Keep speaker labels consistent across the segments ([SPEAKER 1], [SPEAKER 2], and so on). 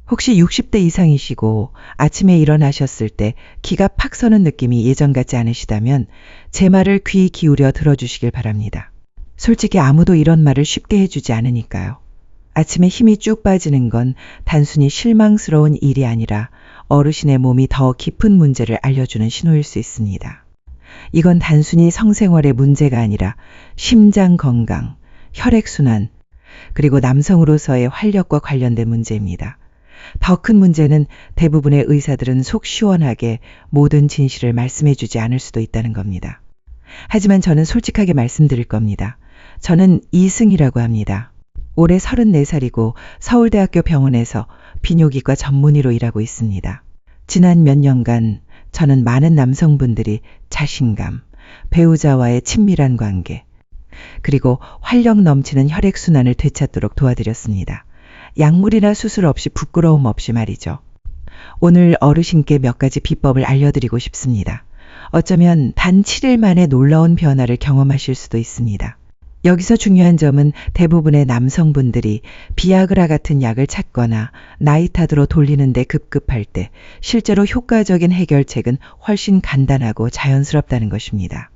[SPEAKER 1] 혹시 60대 이상이시고 아침에 일어나셨을 때 기가 팍 서는 느낌이 예전 같지 않으시다면 제 말을 귀 기울여 들어주시길 바랍니다. 솔직히 아무도 이런 말을 쉽게 해주지 않으니까요. 아침에 힘이 쭉 빠지는 건 단순히 실망스러운 일이 아니라 어르신의 몸이 더 깊은 문제를 알려주는 신호일 수 있습니다. 이건 단순히 성생활의 문제가 아니라 심장 건강, 혈액순환, 그리고 남성으로서의 활력과 관련된 문제입니다. 더 큰 문제는 대부분의 의사들은 속 시원하게 모든 진실을 말씀해주지 않을 수도 있다는 겁니다. 하지만 저는 솔직하게 말씀드릴 겁니다. 저는 이승이라고 합니다. 올해 34살이고 서울대학교 병원에서 비뇨기과 전문의로 일하고 있습니다. 지난 몇 년간 저는 많은 남성분들이 자신감, 배우자와의 친밀한 관계, 그리고 활력 넘치는 혈액순환을 되찾도록 도와드렸습니다. 약물이나 수술 없이 부끄러움 없이 말이죠. 오늘 어르신께 몇 가지 비법을 알려드리고 싶습니다. 어쩌면 단 7일 만에 놀라운 변화를 경험하실 수도 있습니다. 여기서 중요한 점은 대부분의 남성분들이 비아그라 같은 약을 찾거나 나이타드로 돌리는데 급급할 때 실제로 효과적인 해결책은 훨씬 간단하고 자연스럽다는 것입니다.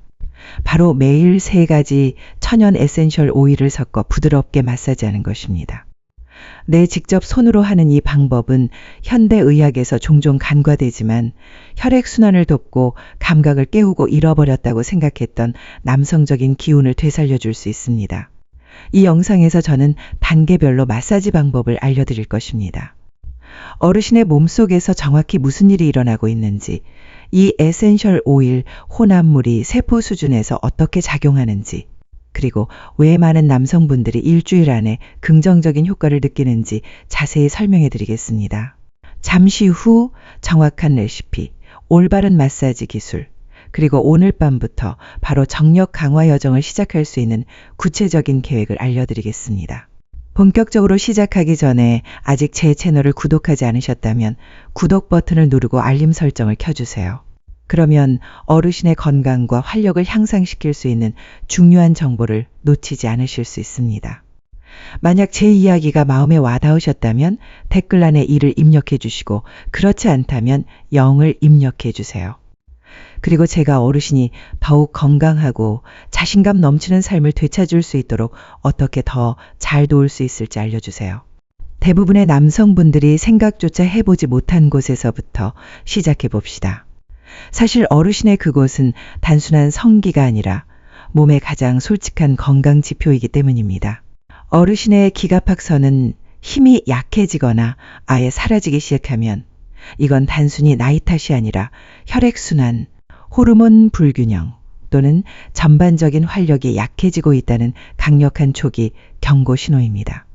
[SPEAKER 1] 바로 매일 3가지 천연 에센셜 오일을 섞어 부드럽게 마사지하는 것입니다. 내 직접 손으로 하는 이 방법은 현대의학에서 종종 간과되지만 혈액순환을 돕고 감각을 깨우고 잃어버렸다고 생각했던 남성적인 기운을 되살려줄 수 있습니다. 이 영상에서 저는 단계별로 마사지 방법을 알려드릴 것입니다. 어르신의 몸속에서 정확히 무슨 일이 일어나고 있는지, 이 에센셜 오일 혼합물이 세포 수준에서 어떻게 작용하는지, 그리고 왜 많은 남성분들이 일주일 안에 긍정적인 효과를 느끼는지 자세히 설명해 드리겠습니다. 잠시 후 정확한 레시피, 올바른 마사지 기술, 그리고 오늘 밤부터 바로 정력 강화 여정을 시작할 수 있는 구체적인 계획을 알려드리겠습니다. 본격적으로 시작하기 전에 아직 제 채널을 구독하지 않으셨다면 구독 버튼을 누르고 알림 설정을 켜주세요. 그러면 어르신의 건강과 활력을 향상시킬 수 있는 중요한 정보를 놓치지 않으실 수 있습니다. 만약 제 이야기가 마음에 와닿으셨다면 댓글란에 이를 입력해 주시고 그렇지 않다면 0을 입력해 주세요. 그리고 제가 어르신이 더욱 건강하고 자신감 넘치는 삶을 되찾을 수 있도록 어떻게 더 잘 도울 수 있을지 알려주세요. 대부분의 남성분들이 생각조차 해보지 못한 곳에서부터 시작해 봅시다. 사실 어르신의 그곳은 단순한 성기가 아니라 몸의 가장 솔직한 건강 지표이기 때문입니다. 어르신의 기가 팍 서는 힘이 약해지거나 아예 사라지기 시작하면 이건 단순히 나이 탓이 아니라 혈액순환, 호르몬 불균형 또는 전반적인 활력이 약해지고 있다는 강력한 초기 경고 신호입니다.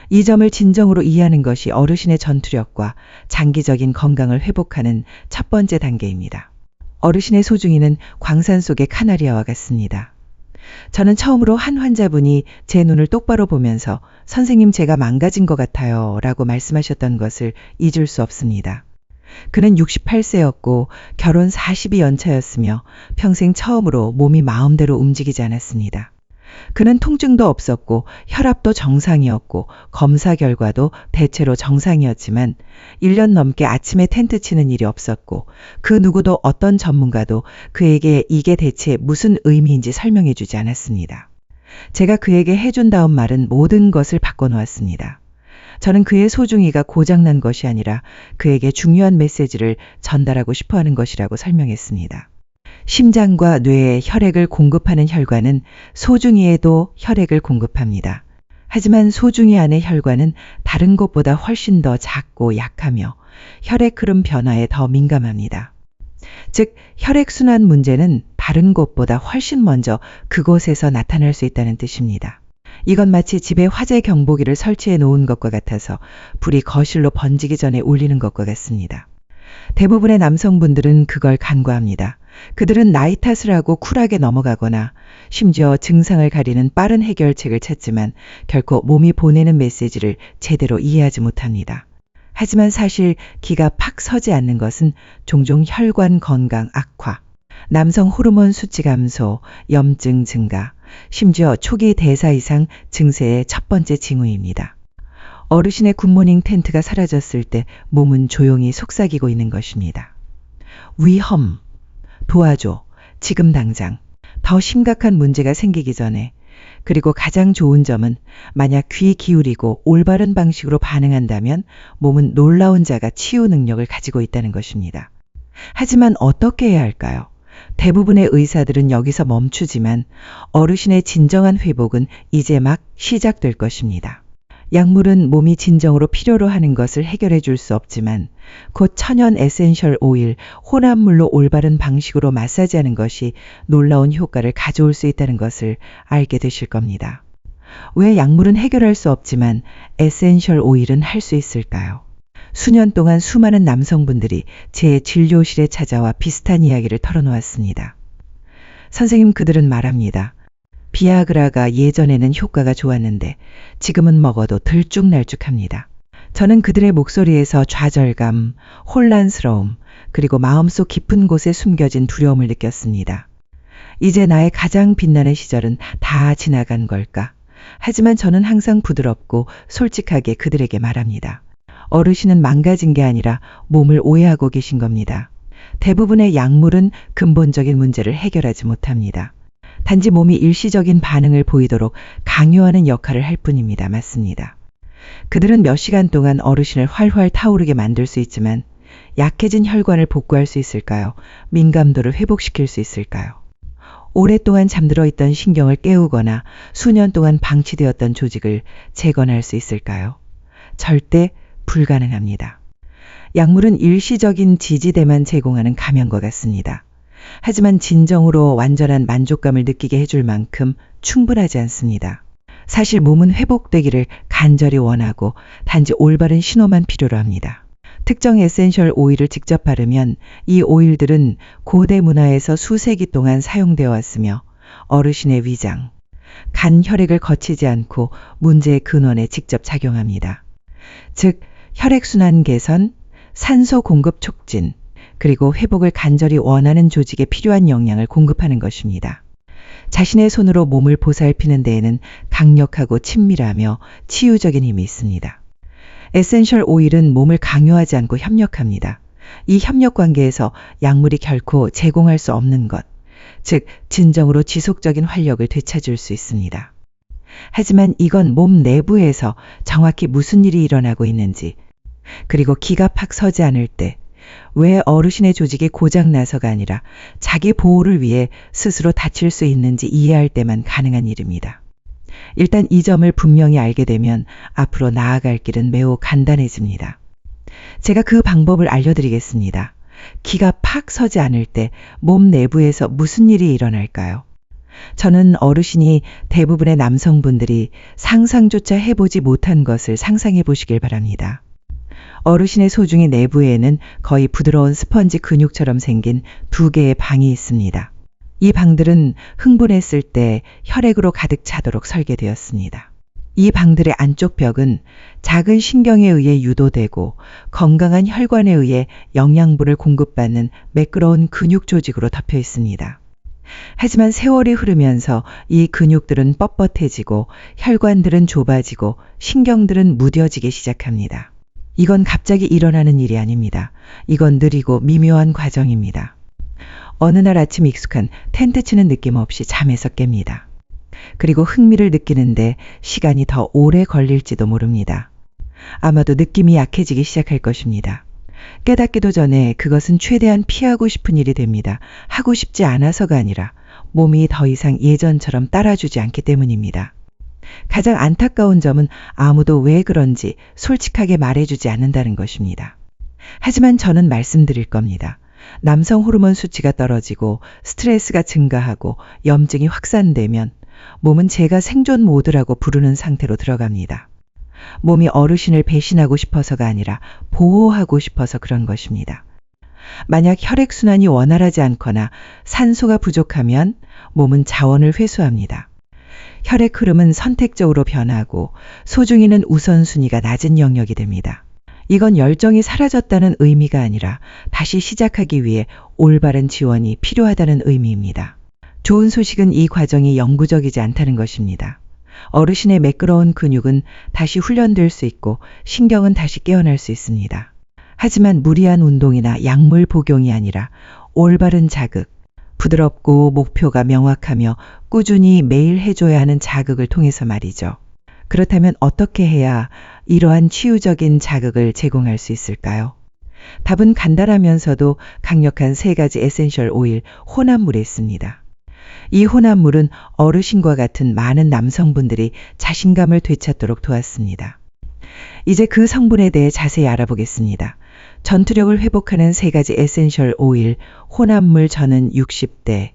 [SPEAKER 1] 이 점을 진정으로 이해하는 것이 어르신의 전투력과 장기적인 건강을 회복하는 첫 번째 단계입니다. 어르신의 소중이는 광산 속의 카나리아와 같습니다. 저는 처음으로 한 환자분이 제 눈을 똑바로 보면서 선생님 제가 망가진 것 같아요 라고 말씀하셨던 것을 잊을 수 없습니다. 그는 68세였고 결혼 40이 연차였으며 평생 처음으로 몸이 마음대로 움직이지 않았습니다. 그는 통증도 없었고 혈압도 정상이었고 검사 결과도 대체로 정상이었지만 1년 넘게 아침에 텐트 치는 일이 없었고 그 누구도 어떤 전문가도 그에게 이게 대체 무슨 의미인지 설명해 주지 않았습니다. 제가 그에게 해준 다음 말은 모든 것을 바꿔놓았습니다. 저는 그의 소중이가 고장난 것이 아니라 그에게 중요한 메시지를 전달하고 싶어하는 것이라고 설명했습니다. 심장과 뇌에 혈액을 공급하는 혈관은 소중이에도 혈액을 공급합니다. 하지만 소중이 안의 혈관은 다른 곳보다 훨씬 더 작고 약하며 혈액 흐름 변화에 더 민감합니다. 즉, 혈액순환 문제는 다른 곳보다 훨씬 먼저 그곳에서 나타날 수 있다는 뜻입니다. 이건 마치 집에 화재 경보기를 설치해 놓은 것과 같아서 불이 거실로 번지기 전에 울리는 것과 같습니다. 대부분의 남성분들은 그걸 간과합니다. 그들은 나이 탓을 하고 쿨하게 넘어가거나 심지어 증상을 가리는 빠른 해결책을 찾지만 결코 몸이 보내는 메시지를 제대로 이해하지 못합니다. 하지만 사실 기가 팍 서지 않는 것은 종종 혈관 건강 악화, 남성 호르몬 수치 감소, 염증 증가, 심지어 초기 대사 이상 증세의 첫 번째 징후입니다. 어르신의 굿모닝 텐트가 사라졌을 때 몸은 조용히 속삭이고 있는 것입니다. 위험, 도와줘, 지금 당장. 더 심각한 문제가 생기기 전에. 그리고 가장 좋은 점은 만약 귀 기울이고 올바른 방식으로 반응한다면 몸은 놀라운 자가 치유 능력을 가지고 있다는 것입니다. 하지만 어떻게 해야 할까요? 대부분의 의사들은 여기서 멈추지만 어르신의 진정한 회복은 이제 막 시작될 것입니다. 약물은 몸이 진정으로 필요로 하는 것을 해결해 줄 수 없지만 곧 천연 에센셜 오일, 혼합물로 올바른 방식으로 마사지하는 것이 놀라운 효과를 가져올 수 있다는 것을 알게 되실 겁니다. 왜 약물은 해결할 수 없지만 에센셜 오일은 할 수 있을까요? 수년 동안 수많은 남성분들이 제 진료실에 찾아와 비슷한 이야기를 털어놓았습니다. 선생님, 그들은 말합니다. 비아그라가 예전에는 효과가 좋았는데 지금은 먹어도 들쭉날쭉합니다. 저는 그들의 목소리에서 좌절감, 혼란스러움, 그리고 마음속 깊은 곳에 숨겨진 두려움을 느꼈습니다. 이제 나의 가장 빛나는 시절은 다 지나간 걸까? 하지만 저는 항상 부드럽고 솔직하게 그들에게 말합니다. 어르신은 망가진 게 아니라 몸을 오해하고 계신 겁니다. 대부분의 약물은 근본적인 문제를 해결하지 못합니다. 단지 몸이 일시적인 반응을 보이도록 강요하는 역할을 할 뿐입니다. 맞습니다. 그들은 몇 시간 동안 어르신을 활활 타오르게 만들 수 있지만 약해진 혈관을 복구할 수 있을까요? 민감도를 회복시킬 수 있을까요? 오랫동안 잠들어 있던 신경을 깨우거나 수년 동안 방치되었던 조직을 재건할 수 있을까요? 절대 불가능합니다. 약물은 일시적인 지지대만 제공하는 가면과 같습니다. 하지만 진정으로 완전한 만족감을 느끼게 해줄 만큼 충분하지 않습니다. 사실 몸은 회복되기를 간절히 원하고 단지 올바른 신호만 필요로 합니다. 특정 에센셜 오일을 직접 바르면 이 오일들은 고대 문화에서 수세기 동안 사용되어 왔으며 어르신의 위장, 간 혈액을 거치지 않고 문제의 근원에 직접 작용합니다. 즉, 혈액순환 개선, 산소 공급 촉진, 그리고 회복을 간절히 원하는 조직에 필요한 영양을 공급하는 것입니다. 자신의 손으로 몸을 보살피는 데에는 강력하고 친밀하며 치유적인 힘이 있습니다. 에센셜 오일은 몸을 강요하지 않고 협력합니다. 이 협력 관계에서 약물이 결코 제공할 수 없는 것, 즉 진정으로 지속적인 활력을 되찾을 수 있습니다. 하지만 이건 몸 내부에서 정확히 무슨 일이 일어나고 있는지, 그리고 기가 팍 서지 않을 때 왜 어르신의 조직이 고장나서가 아니라 자기 보호를 위해 스스로 다칠 수 있는지 이해할 때만 가능한 일입니다. 일단 이 점을 분명히 알게 되면 앞으로 나아갈 길은 매우 간단해집니다. 제가 그 방법을 알려드리겠습니다. 기가 팍 서지 않을 때 몸 내부에서 무슨 일이 일어날까요? 저는 어르신이 대부분의 남성분들이 상상조차 해보지 못한 것을 상상해 보시길 바랍니다. 어르신의 소중이 내부에는 거의 부드러운 스펀지 근육처럼 생긴 2개의 방이 있습니다. 이 방들은 흥분했을 때 혈액으로 가득 차도록 설계되었습니다. 이 방들의 안쪽 벽은 작은 신경에 의해 유도되고 건강한 혈관에 의해 영양분을 공급받는 매끄러운 근육 조직으로 덮여 있습니다. 하지만 세월이 흐르면서 이 근육들은 뻣뻣해지고 혈관들은 좁아지고 신경들은 무뎌지기 시작합니다. 이건 갑자기 일어나는 일이 아닙니다. 이건 느리고 미묘한 과정입니다. 어느 날 아침 익숙한 텐트 치는 느낌 없이 잠에서 깹니다. 그리고 흥미를 느끼는데 시간이 더 오래 걸릴지도 모릅니다. 아마도 느낌이 약해지기 시작할 것입니다. 깨닫기도 전에 그것은 최대한 피하고 싶은 일이 됩니다. 하고 싶지 않아서가 아니라 몸이 더 이상 예전처럼 따라주지 않기 때문입니다. 가장 안타까운 점은 아무도 왜 그런지 솔직하게 말해주지 않는다는 것입니다. 하지만 저는 말씀드릴 겁니다. 남성 호르몬 수치가 떨어지고 스트레스가 증가하고 염증이 확산되면 몸은 제가 생존 모드라고 부르는 상태로 들어갑니다. 몸이 어르신을 배신하고 싶어서가 아니라 보호하고 싶어서 그런 것입니다. 만약 혈액순환이 원활하지 않거나 산소가 부족하면 몸은 자원을 회수합니다. 혈액 흐름은 선택적으로 변하고 소중이는 우선순위가 낮은 영역이 됩니다. 이건 열정이 사라졌다는 의미가 아니라 다시 시작하기 위해 올바른 지원이 필요하다는 의미입니다. 좋은 소식은 이 과정이 영구적이지 않다는 것입니다. 어르신의 매끄러운 근육은 다시 훈련될 수 있고 신경은 다시 깨어날 수 있습니다. 하지만 무리한 운동이나 약물 복용이 아니라 올바른 자극, 부드럽고 목표가 명확하며 꾸준히 매일 해줘야 하는 자극을 통해서 말이죠. 그렇다면 어떻게 해야 이러한 치유적인 자극을 제공할 수 있을까요? 답은 간단하면서도 강력한 3가지 에센셜 오일 혼합물에 있습니다. 이 혼합물은 어르신과 같은 많은 남성분들이 자신감을 되찾도록 도왔습니다. 이제 그 성분에 대해 자세히 알아보겠습니다. 전투력을 회복하는 3가지 에센셜 오일 혼합물. 저는 60대,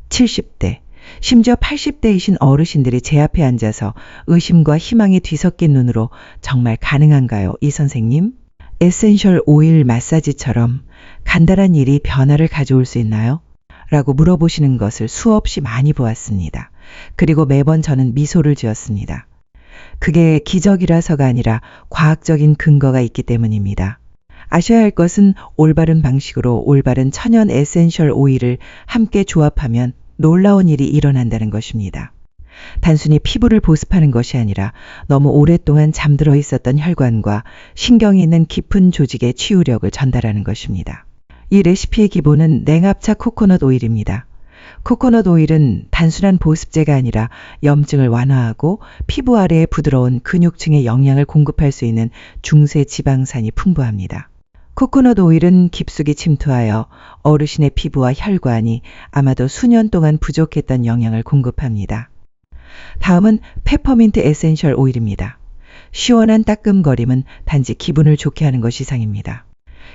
[SPEAKER 1] 70대, 심지어 80대이신 어르신들이 제 앞에 앉아서 의심과 희망이 뒤섞인 눈으로 정말 가능한가요, 이 선생님? 에센셜 오일 마사지처럼 간단한 일이 변화를 가져올 수 있나요? 라고 물어보시는 것을 수없이 많이 보았습니다. 그리고 매번 저는 미소를 지었습니다. 그게 기적이라서가 아니라 과학적인 근거가 있기 때문입니다. 아셔야 할 것은 올바른 방식으로 올바른 천연 에센셜 오일을 함께 조합하면 놀라운 일이 일어난다는 것입니다. 단순히 피부를 보습하는 것이 아니라 너무 오랫동안 잠들어 있었던 혈관과 신경이 있는 깊은 조직의 치유력을 전달하는 것입니다. 이 레시피의 기본은 냉합차 코코넛 오일입니다. 코코넛 오일은 단순한 보습제가 아니라 염증을 완화하고 피부 아래의 부드러운 근육층에 영양을 공급할 수 있는 중세 지방산이 풍부합니다. 코코넛 오일은 깊숙이 침투하여 어르신의 피부와 혈관이 아마도 수년 동안 부족했던 영양을 공급합니다. 다음은 페퍼민트 에센셜 오일입니다. 시원한 따끔거림은 단지 기분을 좋게 하는 것 이상입니다.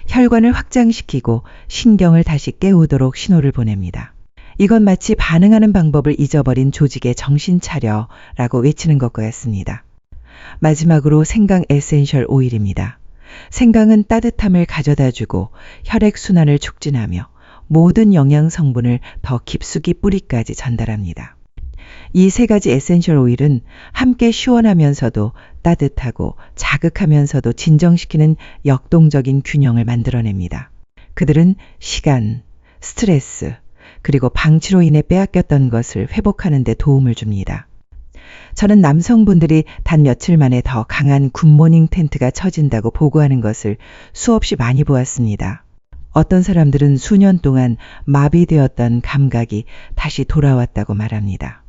[SPEAKER 1] 혈관을 확장시키고 신경을 다시 깨우도록 신호를 보냅니다. 이건 마치 반응하는 방법을 잊어버린 조직의 정신 차려라고 외치는 것과 같습니다. 마지막으로 생강 에센셜 오일입니다. 생강은 따뜻함을 가져다주고 혈액순환을 촉진하며 모든 영양 성분을 더 깊숙이 뿌리까지 전달합니다. 이 3가지 에센셜 오일은 함께 시원하면서도 따뜻하고 자극하면서도 진정시키는 역동적인 균형을 만들어냅니다. 그들은 시간, 스트레스, 그리고 방치로 인해 빼앗겼던 것을 회복하는 데 도움을 줍니다. 저는 남성분들이 단 며칠 만에 더 강한 굿모닝 텐트가 쳐진다고 보고하는 것을 수없이 많이 보았습니다. 어떤 사람들은 수년 동안 마비되었던 감각이 다시 돌아왔다고 말합니다.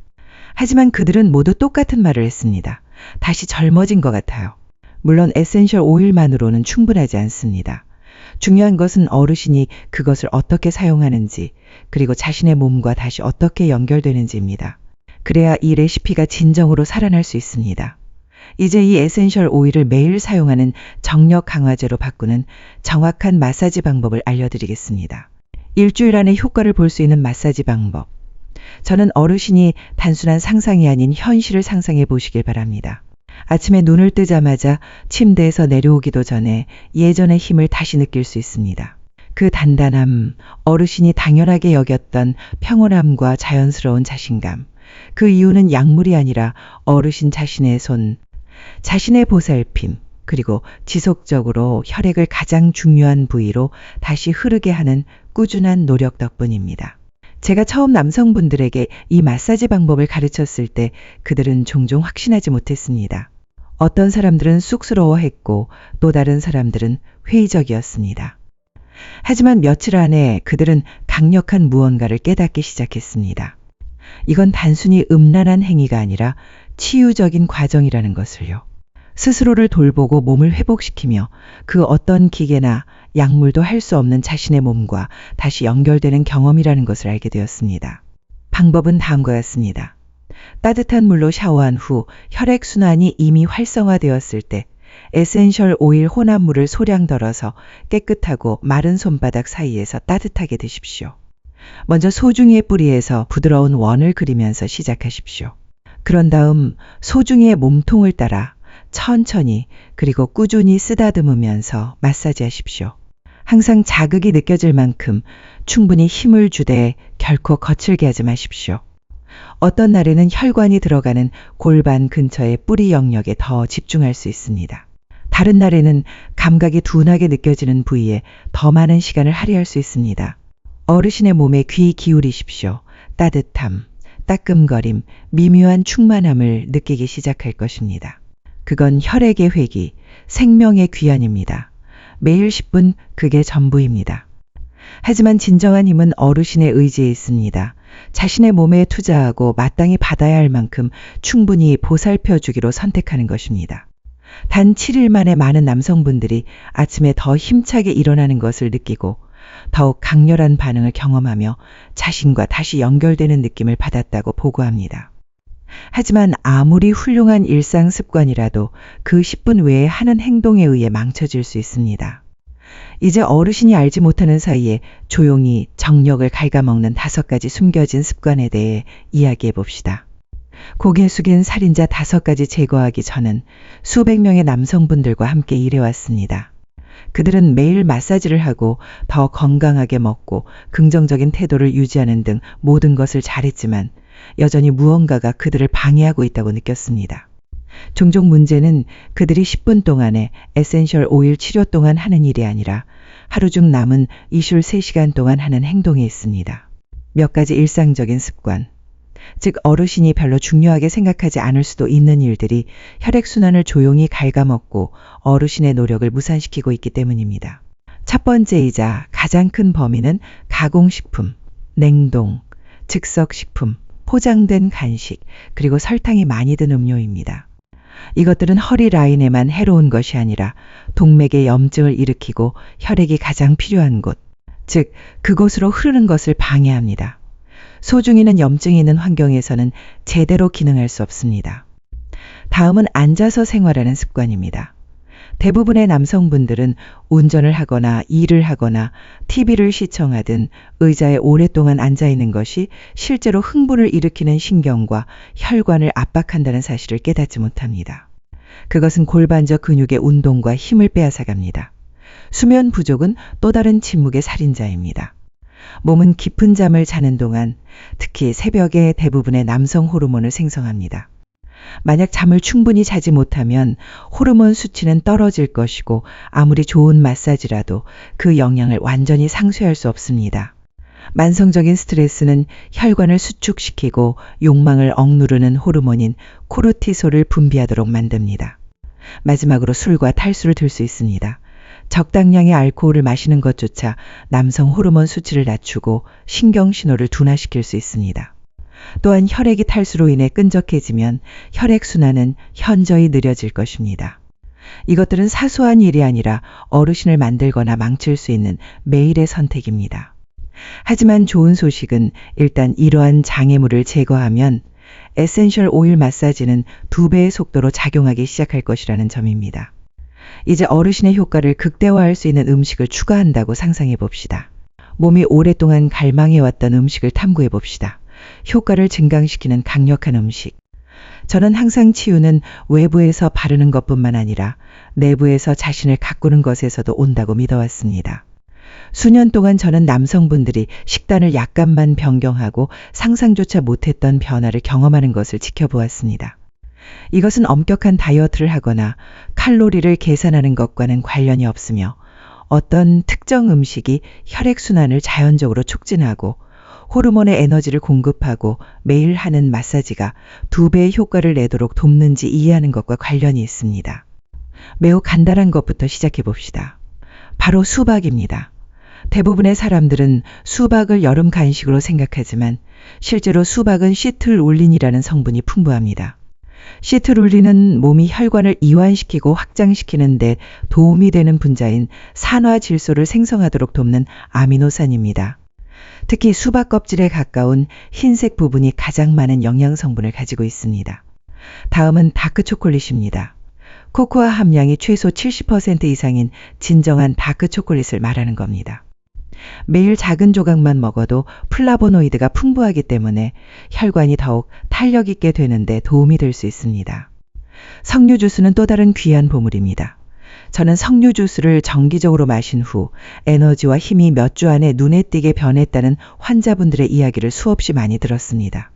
[SPEAKER 1] 하지만 그들은 모두 똑같은 말을 했습니다. 다시 젊어진 것 같아요. 물론 에센셜 오일만으로는 충분하지 않습니다. 중요한 것은 어르신이 그것을 어떻게 사용하는지, 그리고 자신의 몸과 다시 어떻게 연결되는지입니다. 그래야 이 레시피가 진정으로 살아날 수 있습니다. 이제 이 에센셜 오일을 매일 사용하는 정력 강화제로 바꾸는 정확한 마사지 방법을 알려드리겠습니다. 일주일 안에 효과를 볼 수 있는 마사지 방법. 저는 어르신이 단순한 상상이 아닌 현실을 상상해 보시길 바랍니다. 아침에 눈을 뜨자마자 침대에서 내려오기도 전에 예전의 힘을 다시 느낄 수 있습니다. 그 단단함, 어르신이 당연하게 여겼던 평온함과 자연스러운 자신감. 그 이유는 약물이 아니라 어르신 자신의 손, 자신의 보살핌, 그리고 지속적으로 혈액을 가장 중요한 부위로 다시 흐르게 하는 꾸준한 노력 덕분입니다. 제가 처음 남성분들에게 이 마사지 방법을 가르쳤을 때 그들은 종종 확신하지 못했습니다. 어떤 사람들은 쑥스러워했고 또 다른 사람들은 회의적이었습니다. 하지만 며칠 안에 그들은 강력한 무언가를 깨닫기 시작했습니다. 이건 단순히 음란한 행위가 아니라 치유적인 과정이라는 것을요. 스스로를 돌보고 몸을 회복시키며 그 어떤 기계나 약물도 할 수 없는 자신의 몸과 다시 연결되는 경험이라는 것을 알게 되었습니다. 방법은 다음과 같습니다. 따뜻한 물로 샤워한 후 혈액순환이 이미 활성화되었을 때 에센셜 오일 혼합물을 소량 덜어서 깨끗하고 마른 손바닥 사이에서 따뜻하게 드십시오. 먼저 소중이의 뿌리에서 부드러운 원을 그리면서 시작하십시오. 그런 다음 소중이의 몸통을 따라 천천히 그리고 꾸준히 쓰다듬으면서 마사지하십시오. 항상 자극이 느껴질 만큼 충분히 힘을 주되 결코 거칠게 하지 마십시오. 어떤 날에는 혈관이 들어가는 골반 근처의 뿌리 영역에 더 집중할 수 있습니다. 다른 날에는 감각이 둔하게 느껴지는 부위에 더 많은 시간을 할애할 수 있습니다. 어르신의 몸에 귀 기울이십시오. 따뜻함, 따끔거림, 미묘한 충만함을 느끼기 시작할 것입니다. 그건 혈액의 회귀, 생명의 귀환입니다. 매일 10분 그게 전부입니다. 하지만 진정한 힘은 어르신의 의지에 있습니다. 자신의 몸에 투자하고 마땅히 받아야 할 만큼 충분히 보살펴 주기로 선택하는 것입니다. 단 7일 만에 많은 남성분들이 아침에 더 힘차게 일어나는 것을 느끼고 더욱 강렬한 반응을 경험하며 자신과 다시 연결되는 느낌을 받았다고 보고합니다. 하지만 아무리 훌륭한 일상 습관이라도 그 10분 외에 하는 행동에 의해 망쳐질 수 있습니다. 이제 어르신이 알지 못하는 사이에 조용히 정력을 갉아먹는 5가지 숨겨진 습관에 대해 이야기해 봅시다. 고개 숙인 살인자 5가지 제거하기 전은 수백 명의 남성분들과 함께 일해왔습니다. 그들은 매일 마사지를 하고 더 건강하게 먹고 긍정적인 태도를 유지하는 등 모든 것을 잘했지만 여전히 무언가가 그들을 방해하고 있다고 느꼈습니다. 종종 문제는 그들이 10분 동안에 에센셜 오일 치료 동안 하는 일이 아니라 하루 중 남은 이슐 3시간 동안 하는 행동에 있습니다. 몇 가지 일상적인 습관, 즉 어르신이 별로 중요하게 생각하지 않을 수도 있는 일들이 혈액순환을 조용히 갉아먹고 어르신의 노력을 무산시키고 있기 때문입니다. 첫 번째이자 가장 큰 범위는 가공식품, 냉동, 즉석식품, 포장된 간식, 그리고 설탕이 많이 든 음료입니다. 이것들은 허리 라인에만 해로운 것이 아니라 동맥의 염증을 일으키고 혈액이 가장 필요한 곳, 즉 그곳으로 흐르는 것을 방해합니다. 소중이는 염증이 있는 환경에서는 제대로 기능할 수 없습니다. 다음은 앉아서 생활하는 습관입니다. 대부분의 남성분들은 운전을 하거나 일을 하거나 TV를 시청하든 의자에 오랫동안 앉아 있는 것이 실제로 흥분을 일으키는 신경과 혈관을 압박한다는 사실을 깨닫지 못합니다. 그것은 골반저 근육의 운동과 힘을 빼앗아갑니다. 수면 부족은 또 다른 침묵의 살인자입니다. 몸은 깊은 잠을 자는 동안 특히 새벽에 대부분의 남성 호르몬을 생성합니다. 만약 잠을 충분히 자지 못하면 호르몬 수치는 떨어질 것이고 아무리 좋은 마사지라도 그 영향을 완전히 상쇄할 수 없습니다. 만성적인 스트레스는 혈관을 수축시키고 욕망을 억누르는 호르몬인 코르티솔을 분비하도록 만듭니다. 마지막으로 술과 탈수를 들 수 있습니다. 적당량의 알코올을 마시는 것조차 남성 호르몬 수치를 낮추고 신경신호를 둔화시킬 수 있습니다. 또한 혈액이 탈수로 인해 끈적해지면 혈액순환은 현저히 느려질 것입니다. 이것들은 사소한 일이 아니라 어르신을 만들거나 망칠 수 있는 매일의 선택입니다. 하지만 좋은 소식은 일단 이러한 장애물을 제거하면 에센셜 오일 마사지는 2배의 속도로 작용하기 시작할 것이라는 점입니다. 이제 어르신의 효과를 극대화할 수 있는 음식을 추가한다고 상상해 봅시다. 몸이 오랫동안 갈망해왔던 음식을 탐구해 봅시다. 효과를 증강시키는 강력한 음식. 저는 항상 치유는 외부에서 바르는 것뿐만 아니라 내부에서 자신을 가꾸는 것에서도 온다고 믿어왔습니다. 수년 동안 저는 남성분들이 식단을 약간만 변경하고 상상조차 못했던 변화를 경험하는 것을 지켜보았습니다. 이것은 엄격한 다이어트를 하거나 칼로리를 계산하는 것과는 관련이 없으며 어떤 특정 음식이 혈액순환을 자연적으로 촉진하고 호르몬의 에너지를 공급하고 매일 하는 마사지가 2배의 효과를 내도록 돕는지 이해하는 것과 관련이 있습니다. 매우 간단한 것부터 시작해 봅시다. 바로 수박입니다. 대부분의 사람들은 수박을 여름 간식으로 생각하지만 실제로 수박은 시트룰린이라는 성분이 풍부합니다. 시트룰린은 몸이 혈관을 이완시키고 확장시키는 데 도움이 되는 분자인 산화질소를 생성하도록 돕는 아미노산입니다. 특히 수박 껍질에 가까운 흰색 부분이 가장 많은 영양 성분을 가지고 있습니다. 다음은 다크 초콜릿입니다. 코코아 함량이 최소 70% 이상인 진정한 다크 초콜릿을 말하는 겁니다. 매일 작은 조각만 먹어도 플라보노이드가 풍부하기 때문에 혈관이 더욱 탄력 있게 되는데 도움이 될 수 있습니다. 석류 주스는 또 다른 귀한 보물입니다. 저는 석류 주스를 정기적으로 마신 후 에너지와 힘이 몇 주 안에 눈에 띄게 변했다는 환자분들의 이야기를 수없이 많이 들었습니다.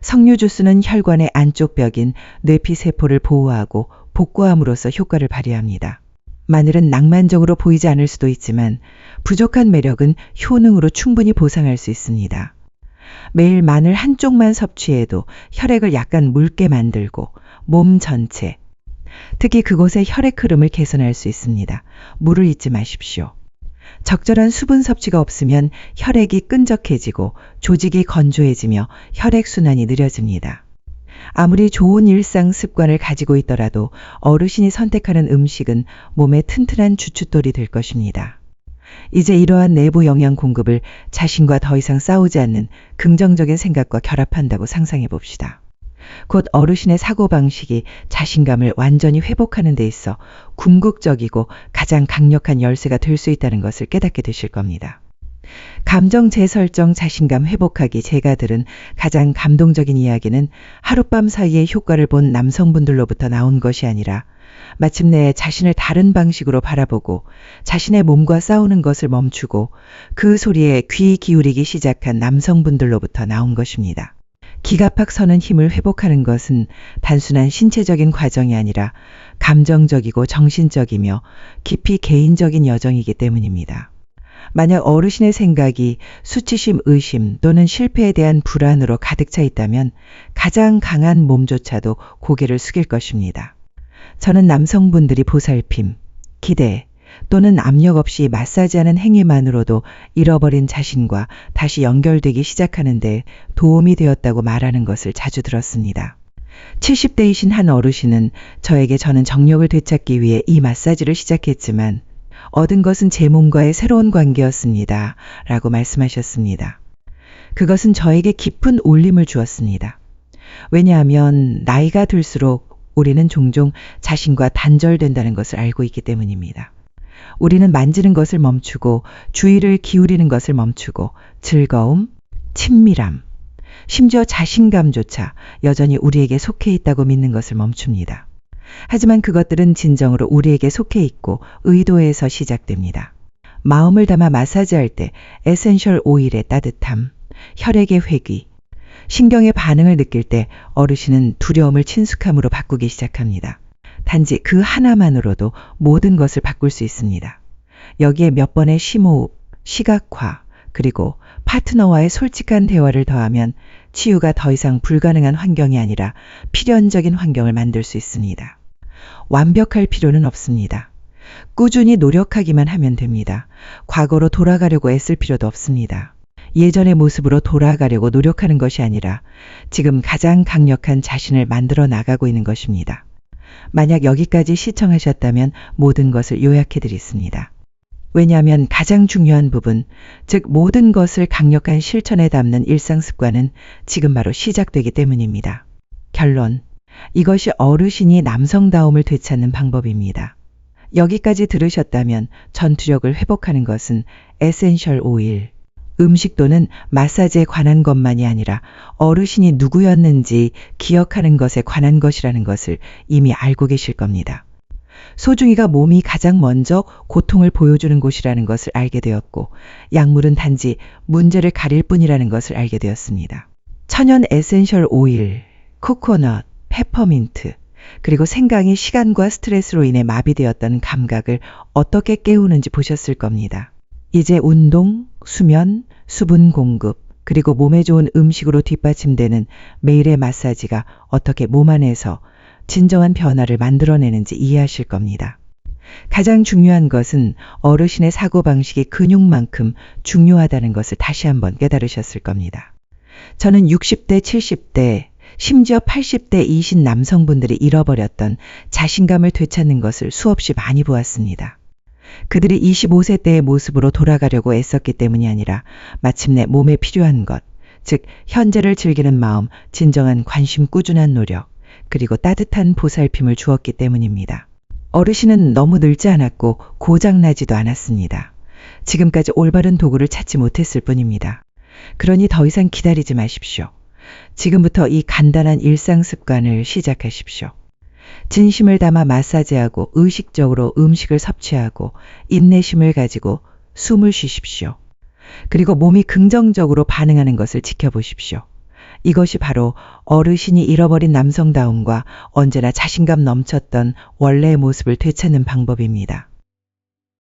[SPEAKER 1] 석류 주스는 혈관의 안쪽 벽인 뇌피세포를 보호하고 복구함으로써 효과를 발휘합니다. 마늘은 낭만적으로 보이지 않을 수도 있지만 부족한 매력은 효능으로 충분히 보상할 수 있습니다. 매일 마늘 한쪽만 섭취해도 혈액을 약간 묽게 만들고 몸 전체, 특히 그곳의 혈액 흐름을 개선할 수 있습니다. 물을 잊지 마십시오. 적절한 수분 섭취가 없으면 혈액이 끈적해지고 조직이 건조해지며 혈액순환이 느려집니다. 아무리 좋은 일상 습관을 가지고 있더라도 어르신이 선택하는 음식은 몸에 튼튼한 주춧돌이 될 것입니다. 이제 이러한 내부 영양 공급을 자신과 더 이상 싸우지 않는 긍정적인 생각과 결합한다고 상상해 봅시다. 곧 어르신의 사고방식이 자신감을 완전히 회복하는 데 있어 궁극적이고 가장 강력한 열쇠가 될 수 있다는 것을 깨닫게 되실 겁니다. 감정 재설정 자신감 회복하기 제가 들은 가장 감동적인 이야기는 하룻밤 사이에 효과를 본 남성분들로부터 나온 것이 아니라 마침내 자신을 다른 방식으로 바라보고 자신의 몸과 싸우는 것을 멈추고 그 소리에 귀 기울이기 시작한 남성분들로부터 나온 것입니다. 기갑학 서는 힘을 회복하는 것은 단순한 신체적인 과정이 아니라 감정적이고 정신적이며 깊이 개인적인 여정이기 때문입니다. 만약 어르신의 생각이 수치심, 의심 또는 실패에 대한 불안으로 가득 차 있다면 가장 강한 몸조차도 고개를 숙일 것입니다. 저는 남성분들이 보살핌, 기대 또는 압력 없이 마사지하는 행위만으로도 잃어버린 자신과 다시 연결되기 시작하는 데 도움이 되었다고 말하는 것을 자주 들었습니다. 70대이신 한 어르신은 저에게 저는 정력을 되찾기 위해 이 마사지를 시작했지만 얻은 것은 제 몸과의 새로운 관계였습니다. 라고 말씀하셨습니다. 그것은 저에게 깊은 울림을 주었습니다. 왜냐하면 나이가 들수록 우리는 종종 자신과 단절된다는 것을 알고 있기 때문입니다. 우리는 만지는 것을 멈추고 주의를 기울이는 것을 멈추고 즐거움, 친밀함, 심지어 자신감조차 여전히 우리에게 속해 있다고 믿는 것을 멈춥니다. 하지만 그것들은 진정으로 우리에게 속해 있고 의도에서 시작됩니다. 마음을 담아 마사지할 때 에센셜 오일의 따뜻함, 혈액의 회귀, 신경의 반응을 느낄 때 어르신은 두려움을 친숙함으로 바꾸기 시작합니다. 단지 그 하나만으로도 모든 것을 바꿀 수 있습니다. 여기에 몇 번의 심호흡, 시각화, 그리고 파트너와의 솔직한 대화를 더하면 치유가 더 이상 불가능한 환경이 아니라 필연적인 환경을 만들 수 있습니다. 완벽할 필요는 없습니다. 꾸준히 노력하기만 하면 됩니다. 과거로 돌아가려고 애쓸 필요도 없습니다. 예전의 모습으로 돌아가려고 노력하는 것이 아니라 지금 가장 강력한 자신을 만들어 나가고 있는 것입니다. 만약 여기까지 시청하셨다면 모든 것을 요약해 드리겠습니다. 왜냐하면 가장 중요한 부분, 즉 모든 것을 강력한 실천에 담는 일상 습관은 지금 바로 시작되기 때문입니다. 결론, 이것이 어르신이 남성다움을 되찾는 방법입니다. 여기까지 들으셨다면 전투력을 회복하는 것은 에센셜 오일, 음식 또는 마사지에 관한 것만이 아니라 어르신이 누구였는지 기억하는 것에 관한 것이라는 것을 이미 알고 계실 겁니다. 소중이가 몸이 가장 먼저 고통을 보여주는 곳이라는 것을 알게 되었고 약물은 단지 문제를 가릴 뿐이라는 것을 알게 되었습니다. 천연 에센셜 오일, 코코넛, 페퍼민트, 그리고 생강이 시간과 스트레스로 인해 마비되었던 감각을 어떻게 깨우는지 보셨을 겁니다. 이제 운동, 수면, 수분 공급, 그리고 몸에 좋은 음식으로 뒷받침되는 매일의 마사지가 어떻게 몸 안에서 진정한 변화를 만들어내는지 이해하실 겁니다. 가장 중요한 것은 어르신의 사고방식이 근육만큼 중요하다는 것을 다시 한번 깨달으셨을 겁니다. 저는 60대, 70대, 심지어 80대 이신 남성분들이 잃어버렸던 자신감을 되찾는 것을 수없이 많이 보았습니다. 그들이 25세 때의 모습으로 돌아가려고 애썼기 때문이 아니라 마침내 몸에 필요한 것, 즉 현재를 즐기는 마음, 진정한 관심, 꾸준한 노력, 그리고 따뜻한 보살핌을 주었기 때문입니다. 어르신은 너무 늙지 않았고 고장나지도 않았습니다. 지금까지 올바른 도구를 찾지 못했을 뿐입니다. 그러니 더 이상 기다리지 마십시오. 지금부터 이 간단한 일상 습관을 시작하십시오. 진심을 담아 마사지하고 의식적으로 음식을 섭취하고 인내심을 가지고 숨을 쉬십시오. 그리고 몸이 긍정적으로 반응하는 것을 지켜보십시오. 이것이 바로 어르신이 잃어버린 남성다움과 언제나 자신감 넘쳤던 원래의 모습을 되찾는 방법입니다.